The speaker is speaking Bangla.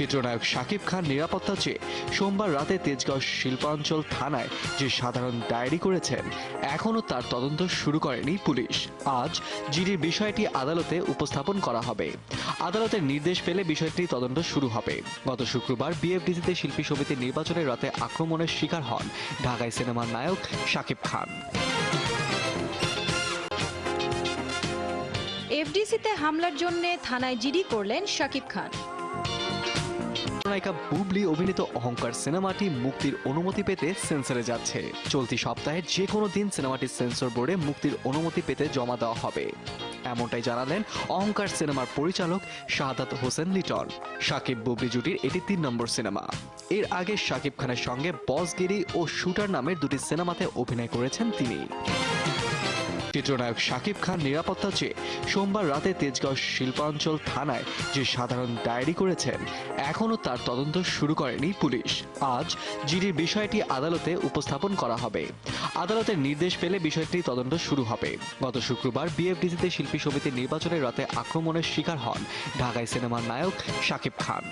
চিত্রনায়ক শাকিব খান নিরাপত্তা চেয়ে সোমবার রাতে তেজগাঁও শিল্পাঞ্চল থানায় যে সাধারণ ডায়েরি করেছেন, এখনও তার তদন্ত শুরু করেনি পুলিশ। আজ জিডির বিষয়টি আদালতে উপস্থাপন করা হবে। আদালতের নির্দেশ পেলে বিষয়টি তদন্ত শুরু হবে। গত শুক্রবার বিএফডিসিতে শিল্পী সমিতির নির্বাচনের রাতে আক্রমণের শিকার হন ঢাকাই সিনেমার নায়ক শাকিব খান। এফডিসিতে হামলার জন্য থানায় জিডি করলেন শাকিব খান। নায়িকা বুবলি অভিনীত অহংকার সিনেমাটি মুক্তির অনুমতি পেতে সেন্সরে যাচ্ছে। চলতি সপ্তাহে যে কোনো দিন সিনেমাটি সেন্সর বোর্ডে মুক্তির অনুমতি পেতে জমা দেওয়া হবে, এমনটাই জানালেন অহংকার সিনেমার পরিচালক শাহাদাত হোসেন লিটন। শাকিব বুবলি জুটির এটি ৩ নম্বর সিনেমা। এর আগে শাকিব খানের সঙ্গে বসগিরি ও শুটার নামের দুটি সিনেমাতে অভিনয় করেছেন তিনি। চিত্রনায়ক শাকিব খান নিরাপত্তা চেয়ে সোমবার রাতে তেজগাঁও শিল্পাঞ্চল থানায় যে সাধারণ ডায়েরি করেছেন, এখনও তার তদন্ত শুরু করেনি পুলিশ। আজ জিডির বিষয়টি আদালতে উপস্থাপন করা হবে। আদালতের নির্দেশ পেলে বিষয়টি তদন্ত শুরু হবে। গত শুক্রবার বিএফডিসিতে শিল্পী সমিতির নির্বাচনের রাতে আক্রমণের শিকার হন ঢাকাই সিনেমার নায়ক শাকিব খান।